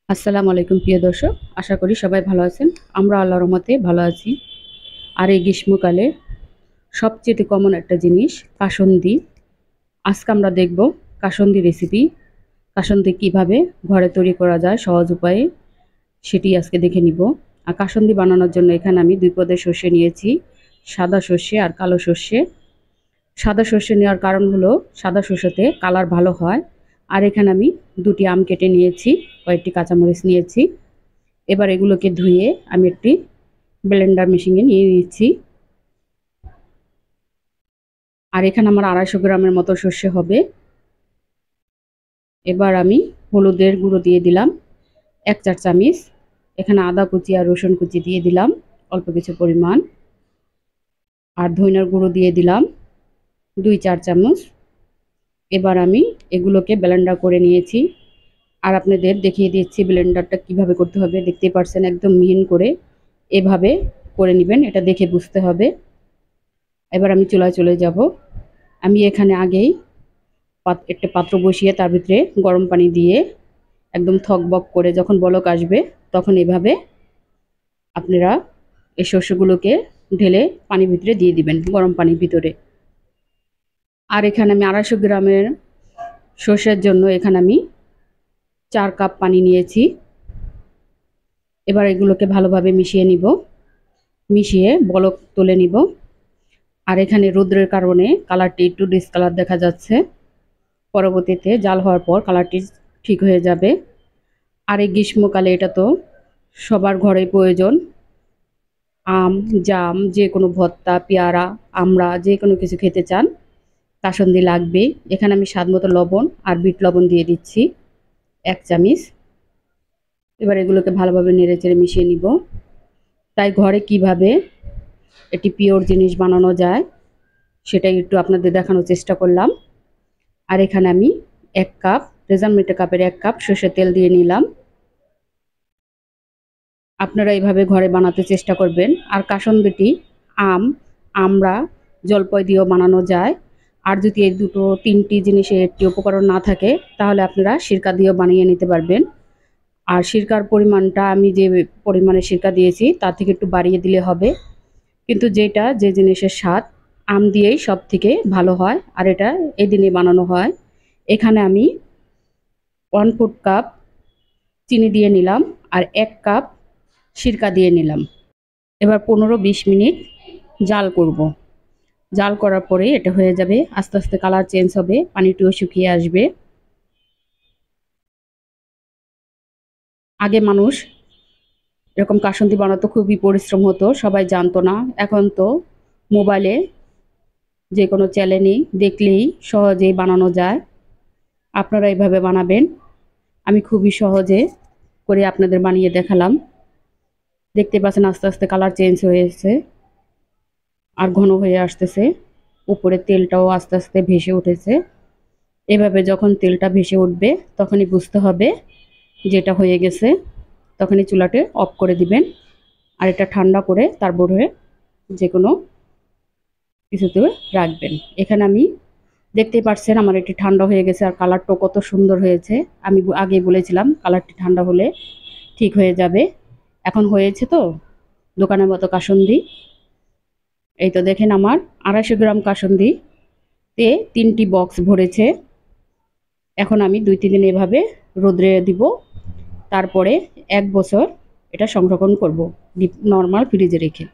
আসসালামু আলাইকুম প্রিয় দর্শক, আশা করি সবাই ভালো আছেন। আমরা আল্লাহর রহমতে ভালো আছি। আর এই গ্রীষ্মকালে সবচেয়ে কমন একটা জিনিস কাসুন্দি। আজকে আমরা দেখব কাসুন্দি রেসিপি। কাসুন্দি কিভাবে ঘরে তৈরি করা যায় সহজ উপায়ে, সেটি আজকে দেখে নিব। আর কাসুন্দি বানানোর জন্য এখানে আমি দুই পদের সর্ষে নিয়েছি, সাদা সর্ষে আর কালো সর্ষে। সাদা সর্ষে নেওয়ার কারণ হলো সাদা সর্ষেতে কালার ভালো হয়। আর এখানে আমি দুটি আম কেটে নিয়েছি, কয়েকটি কাঁচামরিচ নিয়েছি। এবার এগুলোকে ধুয়ে আমি একটি ব্লেন্ডার মেশিনে নিয়ে নিচ্ছি। আর এখানে আমার 250 গ্রামের মতো সর্ষে হবে। এবার আমি হলুদের গুঁড়ো দিয়ে দিলাম 1 চা চামচ। এখানে আদা কুচি আর রসুন কুচি দিয়ে দিলাম অল্প কিছু পরিমাণ। আর ধনিয়ার গুঁড়ো দিয়ে দিলাম 2-4 চামচ। এবার আমি এগুলোকে ব্লেন্ডার করে নিয়েছি। আর আপনাদের দেখিয়ে দিচ্ছি ব্লেন্ডারটা কিভাবে করতে হবে। দেখতেই পাচ্ছেন একদম মিহিন করে এভাবে করে নেবেন, এটা দেখে বুঝতে হবে। এবার আমি চুলায় চলে যাব। আমি এখানে আগেই একটা পাত্র বসিয়ে তার ভিতরে গরম পানি দিয়ে একদম থকবক করে যখন বলক আসবে তখন এভাবে আপনারা এই শস্যগুলোকে ঢেলে পানির ভিতরে দিয়ে দিবেন, গরম পানির ভিতরে। আর এখানে আমি 250 গ্রামের সর্ষের জন্য এখানে আমি 4 কাপ পানি নিয়েছি। এবার এগুলোকে ভালোভাবে মিশিয়ে নিব, মিশিয়ে বলক তুলে নিব। আর এখানে রোদ্রের কারণে কালারটি একটু ডিসকালার দেখা যাচ্ছে, পরবর্তীতে জাল হওয়ার পর কালারটি ঠিক হয়ে যাবে। আর এই গ্রীষ্মকালে এটা তো সবার ঘরে প্রয়োজন। আম, জাম, যে কোনো ভর্তা, পেয়ারা, আমরা যে কোনো কিছু খেতে চান কাসুন্দি লাগবে। এখানে আমি স্বাদ মতো লবণ আর বিট লবণ দিয়ে দিচ্ছি 1 চামচ। এবার এগুলোকে ভালোভাবে নেড়েচেড়ে মিশিয়ে নিব। তাই ঘরে কিভাবে একটি পিওর জিনিস বানানো যায় সেটাই একটু আপনাদের দেখানোর চেষ্টা করলাম। আর এখানে আমি 1 কাপ, মেজারমেন্ট কাপের 1 কাপ সরষের তেল দিয়ে নিলাম। আপনারা এইভাবে ঘরে বানাতে চেষ্টা করবেন। আর কাসুন্দিটি আম, আমড়া, জলপাই দিয়েও বানানো যায়। আর যদি এই দুটো তিনটি জিনিসের একটি উপকরণ না থাকে তাহলে আপনারা সিরকা দিয়েও বানিয়ে নিতে পারবেন। আর সিরকার পরিমাণটা আমি যে পরিমাণে সিরকা দিয়েছি তার থেকে একটু বাড়িয়ে দিলে হবে। কিন্তু যে জিনিসের স্বাদ আম দিয়েই সব থেকে ভালো হয়, আর এটা এই দিনে বানানো হয়। এখানে আমি 1/4 কাপ চিনি দিয়ে নিলাম আর 1 কাপ সিরকা দিয়ে নিলাম। এবার 15-20 মিনিট জাল করব। জাল করার পরে এটা হয়ে যাবে, আস্তে আস্তে কালার চেঞ্জ হবে, পানিটিও শুকিয়ে আসবে। আগে মানুষ এরকম কাসুন্দি বানাতো, খুবই পরিশ্রম হতো, সবাই জানতো না। এখন তো মোবাইলে যে কোনো চ্যানেলই দেখলেই সহজেই বানানো যায়। আপনারা এইভাবে বানাবেন। আমি খুবই সহজে করে আপনাদের বানিয়ে দেখালাম। দেখতে পাচ্ছেন আস্তে আস্তে কালার চেঞ্জ হয়েছে আর ঘন হয়ে আসতেছে। উপরে তেলটাও আস্তে আস্তে ভেসে উঠেছে। এভাবে যখন তেলটা ভেসে উঠবে তখনই বুঝতে হবে যেটা হয়ে গেছে। তখনই চুলাটা অফ করে দিবেন। আর এটা ঠান্ডা করে তারপরে যে কোনো কিছুতে রাখবেন। এখানে আমি দেখতেই পাচ্ছেন আমার এটি ঠান্ডা হয়ে গেছে আর কালারটাও কত সুন্দর হয়েছে। আমি আগেই বলেছিলাম কালারটি ঠান্ডা হলে ঠিক হয়ে যাবে। এখন হয়েছে তো দোকানের মতো কাসুন্দি। এই তো দেখেন আমার 250 গ্রাম কাসুন্দিতে 3টি বক্স ভরেছে। এখন আমি 2-3 দিন এভাবে রোদ্রে দিব, তারপরে 1 বছর এটা সংরক্ষণ করব নর্মাল ফ্রিজে রেখে।